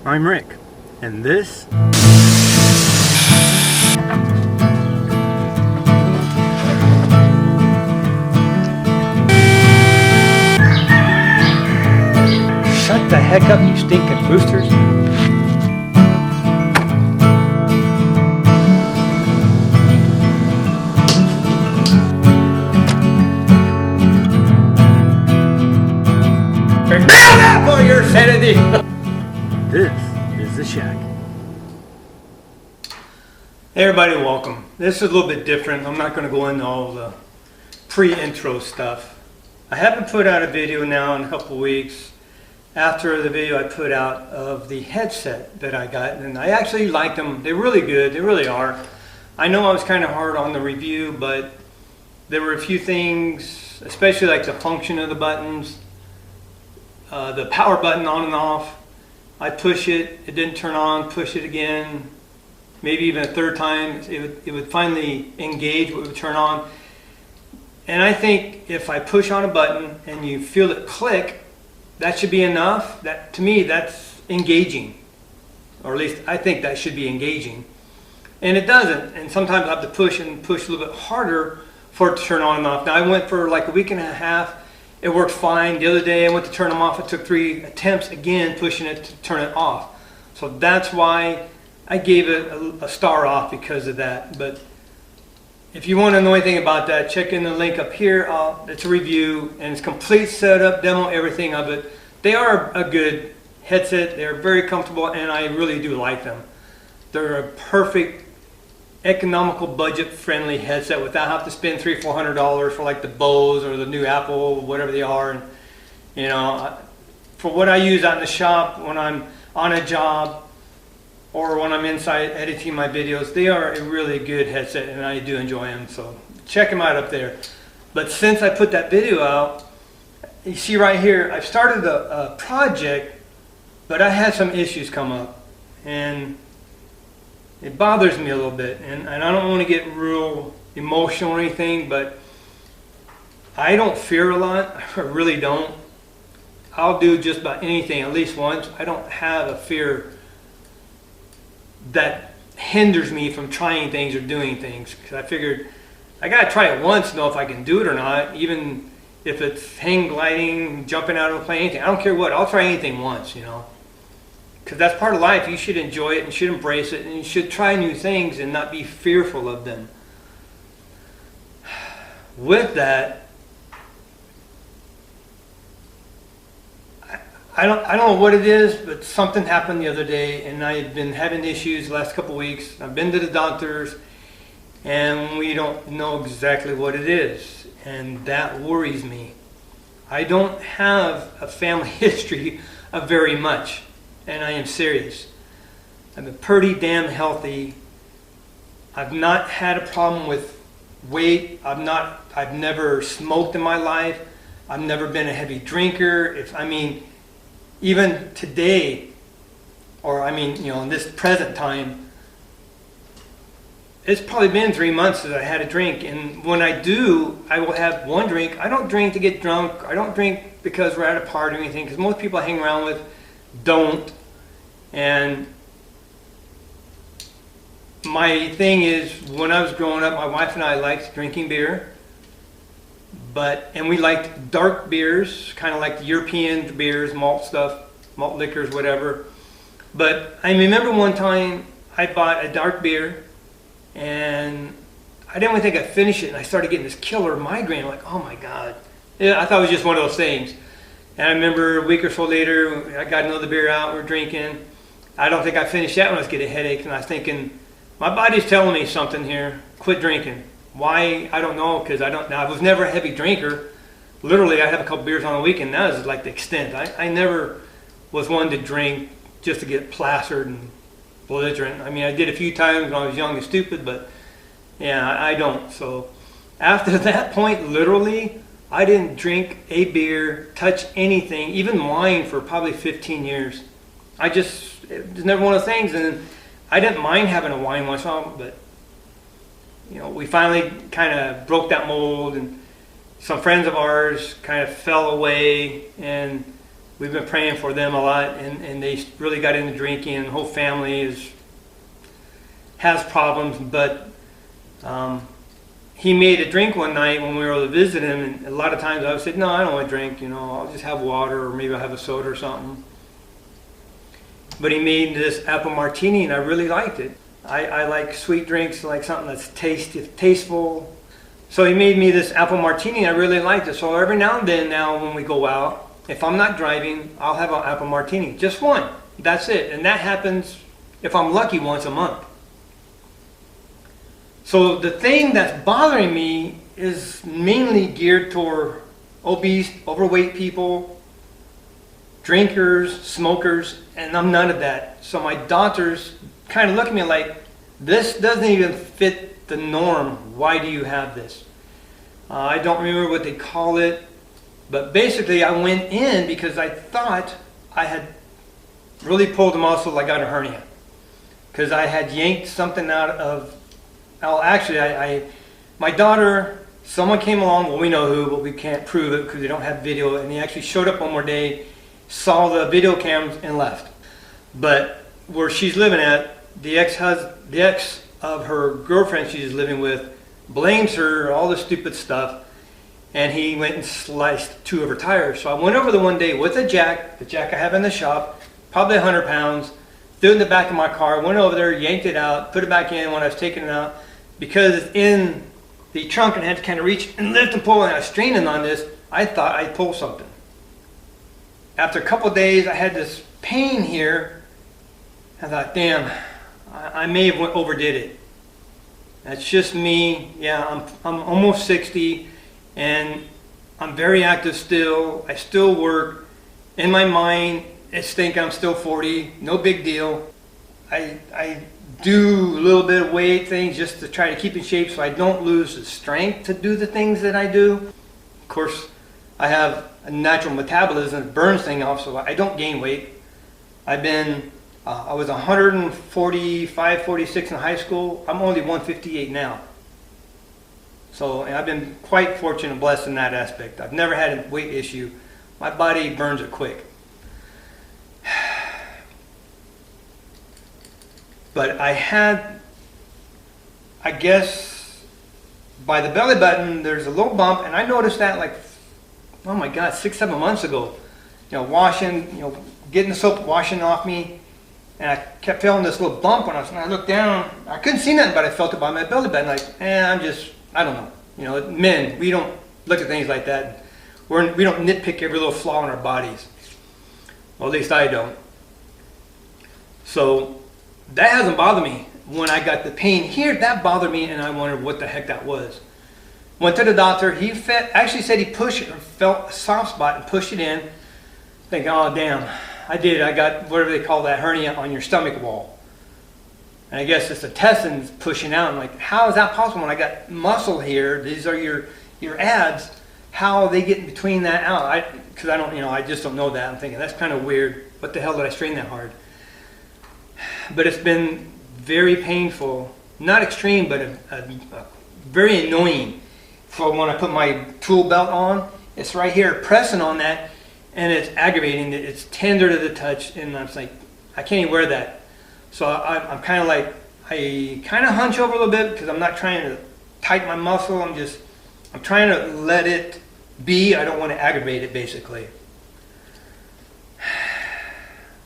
I'm Rick, and this Shut the heck up, you stinking roosters. Turn down that for your sanity. this is the shack. Hey everybody, welcome. This is a little bit different. I'm not going to go into all the pre-intro stuff. I haven't put out a video now in a couple weeks after the video I put out of the headset that I got, and I actually liked them. They're really good. They really are. I know I was kind of hard on the review, but there were a few things, especially like the function of the buttons, the power button on and off. I push it, it didn't turn on, push it again, maybe even a third time, it would finally engage, it would turn on. And I think if I push on a button and you feel it click, that should be enough. That, to me, that's engaging. Or at least I think that should be engaging. And it doesn't. And sometimes I have to push and push a little bit harder for it to turn on and off. Now I went for like a week and a half. It worked fine. The other day I went to turn them off. It took 3 attempts again pushing it to turn it off. So that's why I gave it a star off, because of that. But if you want to know anything about that, check in the link up here. It's a review and it's complete setup, demo, everything of it. They are a good headset. They're very comfortable and I really do like them. They're a perfect economical, budget-friendly headset without having to spend $300-400 for like the Bose or the new Apple, whatever they are. And you know, for what I use out in the shop when I'm on a job or when I'm inside editing my videos, they are a really good headset and I do enjoy them. So check them out up there. But since I put that video out, you see right here, I've started a project, but I had some issues come up and it bothers me a little bit, and I don't want to get real emotional or anything, but I don't fear a lot. I really don't. I'll do just about anything at least once. I don't have a fear that hinders me from trying things or doing things, because I figured I got to try it once to know if I can do it or not, even if it's hang gliding, jumping out of a plane, anything. I don't care what. I'll try anything once, you know. Because that's part of life. You should enjoy it and should embrace it, and you should try new things and not be fearful of them. With that, I don't know what it is, but something happened the other day, and I've been having issues the last couple weeks. I've been to the doctors, and we don't know exactly what it is, and that worries me. I don't have a family history of very much. And I am serious. I've been pretty damn healthy. I've not had a problem with weight. I've never smoked in my life. I've never been a heavy drinker. Even today, or in this present time, it's probably been 3 months since I had a drink. And when I do, I will have one drink. I don't drink to get drunk. I don't drink because we're at a party or anything, because most people I hang around with don't. And my thing is, when I was growing up, my wife and I liked drinking beer, and we liked dark beers, kind of like the European beers, malt stuff, malt liquors, whatever. But I remember one time I bought a dark beer and I didn't even think I'd finish it, and I started getting this killer migraine. Like, oh my God. Yeah, I thought it was just one of those things. And I remember a week or so later, I got another beer out, we're drinking. I don't think I finished that when I was getting a headache, and I was thinking, my body's telling me something here, quit drinking. Why? I don't know, because I was never a heavy drinker. Literally, I have a couple beers on a week, and that is like the extent. I never was one to drink just to get plastered and belligerent. I did a few times when I was young and stupid, but yeah, I don't. So after that point, literally, I didn't drink a beer, touch anything, even wine, for probably 15 years. It was never one of those things. And I didn't mind having a wine once in a while, but we finally kind of broke that mold, and some friends of ours kind of fell away, and we've been praying for them a lot, and they really got into drinking, and the whole family has problems. But he made a drink one night when we were able to visit him, and a lot of times I would say, no, I don't want to drink, I'll just have water, or maybe I'll have a soda or something. But he made this apple martini, and I really liked it. I like sweet drinks, like something that's tasteful. So he made me this apple martini, and I really liked it. So every now and then now when we go out, if I'm not driving, I'll have an apple martini. Just one. That's it. And that happens, if I'm lucky, once a month. So the thing that's bothering me is mainly geared toward obese, overweight people, drinkers, smokers, and I'm none of that. So my doctors kind of look at me like, this doesn't even fit the norm. Why do you have this? I don't remember what they call it, but basically I went in because I thought I had really pulled a muscle. I got a hernia because I had yanked something out of, actually my daughter, someone came along, well, we know who, but we can't prove it because we don't have video, and he actually showed up one more day, saw the video cams, and left. But where she's living at, the ex of her girlfriend she's living with blames her, all this stupid stuff, and he went and sliced 2 of her tires. So I went over there one day with the jack I have in the shop, probably 100 pounds, threw it in the back of my car, went over there, yanked it out, put it back in when I was taking it out. Because it's in the trunk and I had to kind of reach and lift and pull, and I was straining on this, I thought I'd pull something. After a couple of days, I had this pain here. I thought, damn, I may have overdid it. That's just me. Yeah, I'm almost 60, and I'm very active still. I still work. In my mind, it's think I'm still 40. No big deal. I do a little bit of weight things just to try to keep in shape so I don't lose the strength to do the things that I do. Of course, I have a natural metabolism that burns things off, so I don't gain weight. I was 145, 46 in high school. I'm only 158 now. So and I've been quite fortunate and blessed in that aspect. I've never had a weight issue. My body burns it quick. But I guess, by the belly button, there's a little bump, and I noticed that like, oh my God, 6-7 months ago. Washing, getting the soap washing off me, and I kept feeling this little bump when I looked down. I couldn't see nothing, but I felt it by my belly button. Like, I don't know. Men, we don't look at things like that. We don't nitpick every little flaw in our bodies. Well, at least I don't. So that hasn't bothered me. When I got the pain here, that bothered me, and I wondered what the heck that was. Went to the doctor. He actually said he felt a soft spot and pushed it in. Thinking, oh damn, I did. I got whatever they call that hernia on your stomach wall. And I guess it's the intestines pushing out. I'm like, how is that possible when I got muscle here? These are your abs. How are they getting between that out? Because I don't, I just don't know that. I'm thinking that's kind of weird. What the hell did I strain that hard? But it's been very painful. Not extreme, but very annoying. So when I put my tool belt on, it's right here pressing on that, and it's aggravating. It's tender to the touch, and I'm like, I can't even wear that. So I'm kind of like, I kind of hunch over a little bit because I'm not trying to tighten my muscle. I'm trying to let it be. I don't want to aggravate it, basically.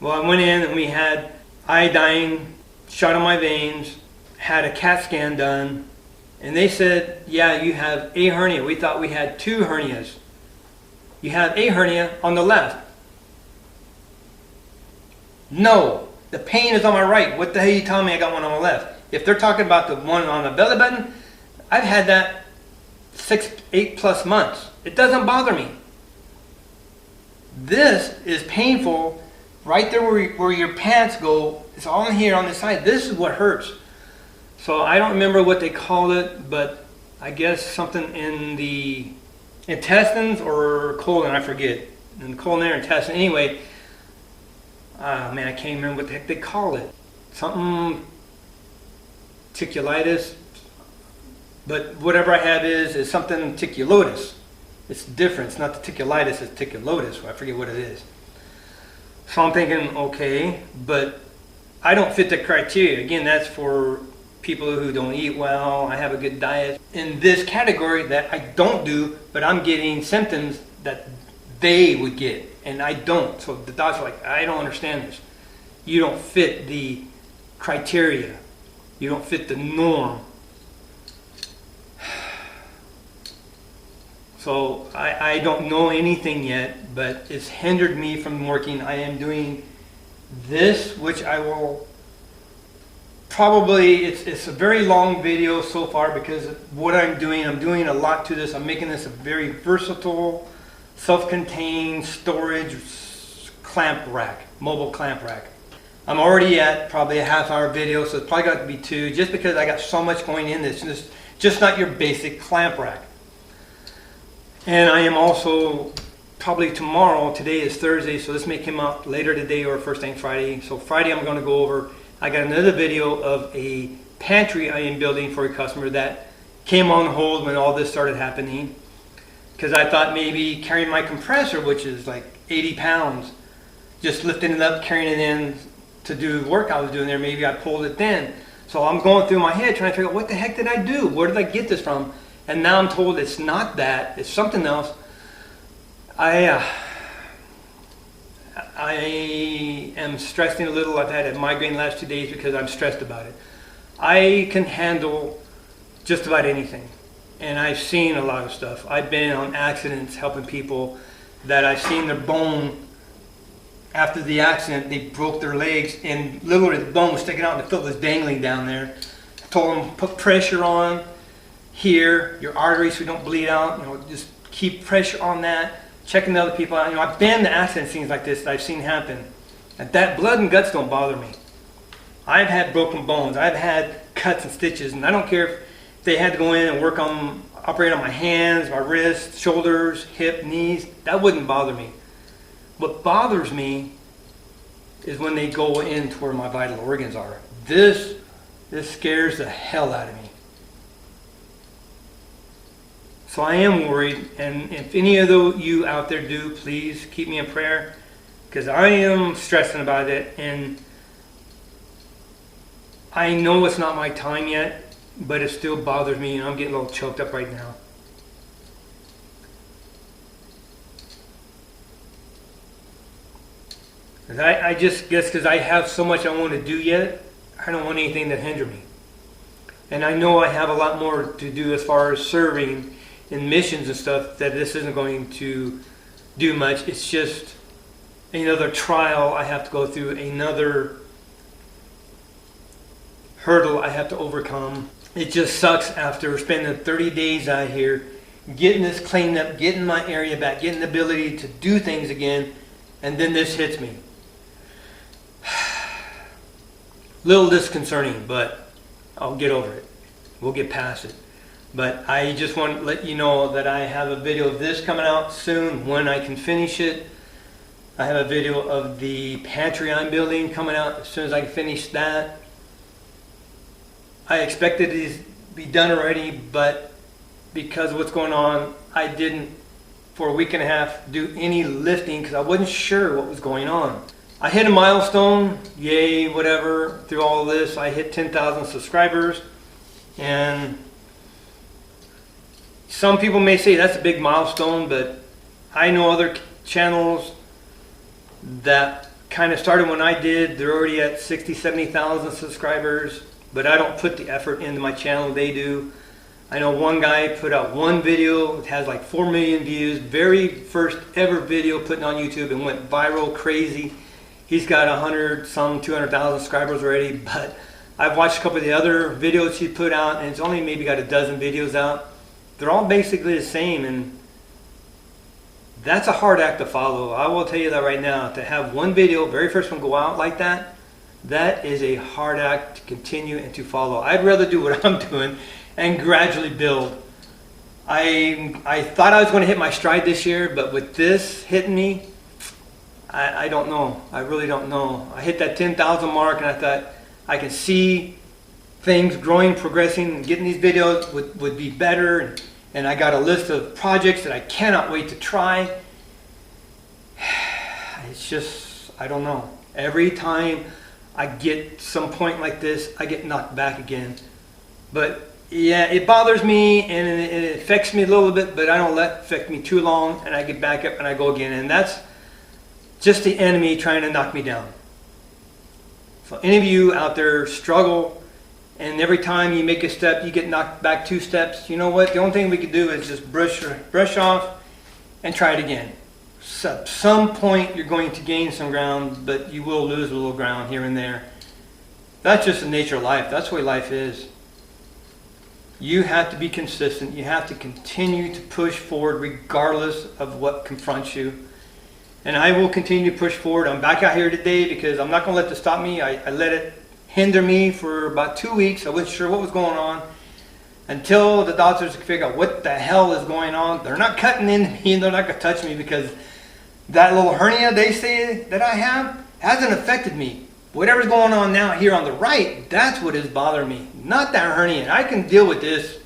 Well, I went in and we had iodine shot in my veins, had a CAT scan done, and they said, yeah, you have a hernia. We thought we had 2 hernias. You have a hernia on the left. No, the pain is on my right. What the hell are you telling me I got one on the left? If they're talking about the one on the belly button, I've had that 8+ months. It doesn't bother me. This is painful right there where your pants go. It's all in here on this side. This is what hurts. So I don't remember what they call it, but I guess something in the intestines or colon, I forget. In the colon or intestine. Anyway, man, I can't remember what the heck they call it. Something ticulitis. But whatever I have is something ticulosis. It's different. It's not the ticulitis, it's ticulosis. I forget what it is. So I'm thinking, okay, but I don't fit the criteria. Again, that's for people who don't eat well. I have a good diet. In this category that I don't do, but I'm getting symptoms that they would get, and I don't. So the doctor's like, I don't understand this. You don't fit the criteria. You don't fit the norm. So I don't know anything yet, but it's hindered me from working. I am doing this, which I will probably, it's a very long video so far because what I'm doing a lot to this. I'm making this a very versatile, self-contained storage clamp rack, mobile clamp rack. I'm already at probably a half-hour video, so it's probably got to be 2, just because I got so much going in this. It's just not your basic clamp rack. And I am also probably tomorrow, today is Thursday, so this may come out later today or first thing Friday. So Friday I'm going to go over, I got another video of a pantry I am building for a customer that came on hold when all this started happening. Because I thought maybe carrying my compressor, which is like 80 pounds, just lifting it up, carrying it in to do the work I was doing there, maybe I pulled it then. So I'm going through my head trying to figure out what the heck did I do? Where did I get this from? And now I'm told it's not that, it's something else. I am stressing a little. I've had a migraine the last 2 days because I'm stressed about it. I can handle just about anything. And I've seen a lot of stuff. I've been on accidents helping people that I've seen their bone, after the accident, they broke their legs and literally the bone was sticking out and the foot was dangling down there. I told them, put pressure on here, your arteries so you don't bleed out, just keep pressure on that, checking the other people out. I've been to accident scenes like this that I've seen happen. And that blood and guts don't bother me. I've had broken bones, I've had cuts and stitches, and I don't care if they had to go in and operate on my hands, my wrists, shoulders, hip, knees, that wouldn't bother me. What bothers me is when they go in to where my vital organs are. This scares the hell out of me. So I am worried, and if any of you out there do, please keep me in prayer, because I am stressing about it, and I know it's not my time yet, but it still bothers me, and I'm getting a little choked up right now. I just guess because I have so much I want to do yet, I don't want anything to hinder me. And I know I have a lot more to do as far as serving in missions and stuff, that this isn't going to do much. It's just another trial I have to go through, another hurdle I have to overcome. It just sucks after spending 30 days out here, getting this cleaned up, getting my area back, getting the ability to do things again, and then this hits me. Little disconcerting, but I'll get over it. We'll get past it. But I just want to let you know that I have a video of this coming out soon when I can finish it. I have a video of the pantry I'm building coming out as soon as I can finish that. I expected it to be done already, but because of what's going on, I didn't, for a week and a half, do any lifting because I wasn't sure what was going on. I hit a milestone, yay, whatever, through all of this. I hit 10,000 subscribers, and some people may say that's a big milestone, but I know other channels that kind of started when I did. They're already at 60, 70,000 subscribers, but I don't put the effort into my channel they do. I know one guy put out one video, it has like 4 million views, very first ever video put on YouTube, and went viral, crazy. He's got 200,000 subscribers already, but I've watched a couple of the other videos he put out, and it's only maybe got a dozen videos out. They're all basically the same, and that's a hard act to follow. I will tell you that right now. To have one video, very first one, go out like that, that is a hard act to continue and to follow. I'd rather do what I'm doing and gradually build. I thought I was going to hit my stride this year, but with this hitting me, I don't know. I really don't know. I hit that 10,000 mark, and I thought I can see things growing, progressing, and getting these videos would be better. And I got a list of projects that I cannot wait to try. It's just, I don't know. Every time I get some point like this, I get knocked back again. But yeah, it bothers me and it affects me a little bit, but I don't let it affect me too long, and I get back up and I go again. And that's just the enemy trying to knock me down. So any of you out there struggle, and every time you make a step, you get knocked back 2 steps. You know what? The only thing we could do is just brush off and try it again. So at some point, you're going to gain some ground, but you will lose a little ground here and there. That's just the nature of life. That's the way life is. You have to be consistent. You have to continue to push forward regardless of what confronts you. And I will continue to push forward. I'm back out here today because I'm not going to let this stop me. I let it hinder me for about 2 weeks. I wasn't sure what was going on until the doctors could figure out what the hell is going on. They're not cutting into me and they're not going to touch me because that little hernia they say that I have hasn't affected me. Whatever's going on now here on the right, that's what is bothering me. Not that hernia. I can deal with this.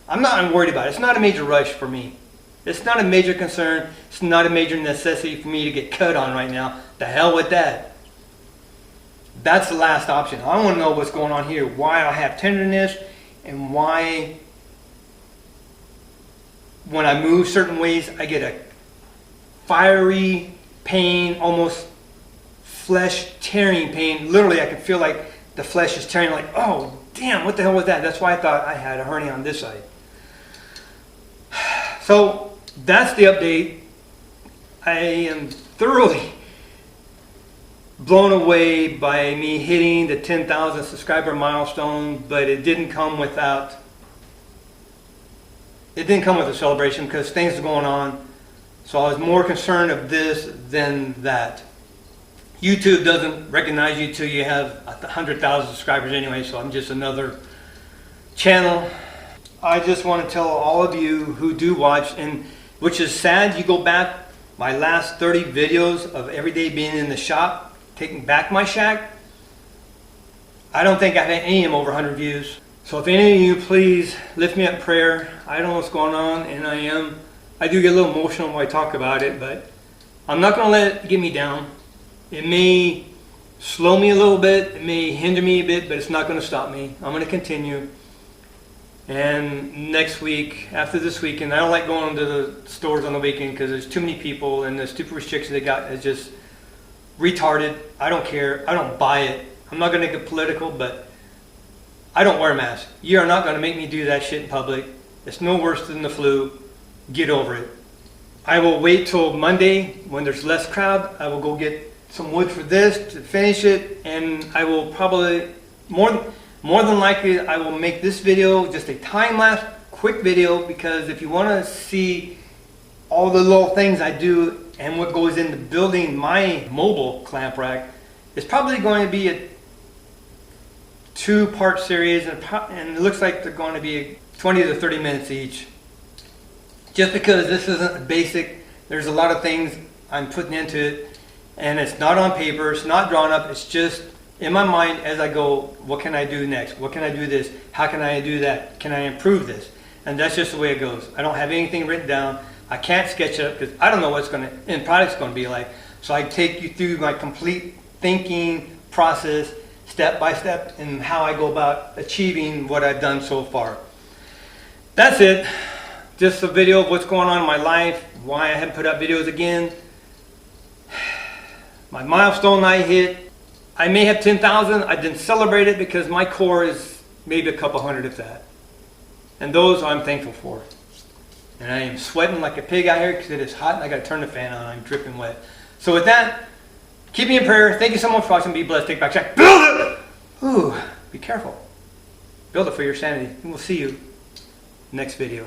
I'm not worried about it. It's not a major rush for me. It's not a major concern. It's not a major necessity for me to get cut on right now. The hell with that. That's the last option. I want to know what's going on here. Why I have tenderness and why when I move certain ways I get a fiery pain, almost flesh tearing pain. Literally I can feel like the flesh is tearing, like, oh damn, what the hell was that? That's why I thought I had a hernia on this side. So that's the update. I am thoroughly blown away by me hitting the 10,000 subscriber milestone, but it didn't come with a celebration because things are going on. So I was more concerned of this than that. YouTube doesn't recognize you till you have 100,000 subscribers anyway, so I'm just another channel. I just want to tell all of you who do watch, and which is sad, you go back my last 30 videos of every day being in the shop, taking back my shack. I don't think I've had any of them over 100 views. So if any of you please lift me up in prayer. I don't know what's going on, and I do get a little emotional when I talk about it, but I'm not going to let it get me down. It may slow me a little bit, it may hinder me a bit, but it's not going to stop me. I'm going to continue. And next week, after this weekend, I don't like going to the stores on the weekend because there's too many people and the stupid restrictions they got is just retarded. I don't care. I don't buy it. I'm not going to get political, but I don't wear a mask. You are not going to make me do that shit in public. It's no worse than the flu. Get over it. I will wait till Monday when there's less crowd. I will go get some wood for this to finish it, and I will probably more than likely I will make this video just a time-lapse quick video, because if you want to see all the little things I do and what goes into building my mobile clamp rack, it's probably going to be a 2-part series, and it looks like they're going to be 20 to 30 minutes each. Just because this isn't basic, there's a lot of things I'm putting into it. And it's not on paper, it's not drawn up, it's just in my mind as I go, what can I do next? What can I do this? How can I do that? Can I improve this? And that's just the way it goes. I don't have anything written down. I can't sketch it up because I don't know what's going to, end product's going to be like. So I take you through my complete thinking process, step by step, and how I go about achieving what I've done so far. That's it. Just a video of what's going on in my life, why I haven't put up videos again. My milestone I hit, I may have 10,000. I didn't celebrate it because my core is maybe a couple hundred if that. And those I'm thankful for. And I am sweating like a pig out here because it is hot and I got to turn the fan on. I'm dripping wet. So with that, keep me in prayer. Thank you so much for watching. Be blessed. Take back check. Build it! Ooh, be careful. Build it for your sanity. And we'll see you next video.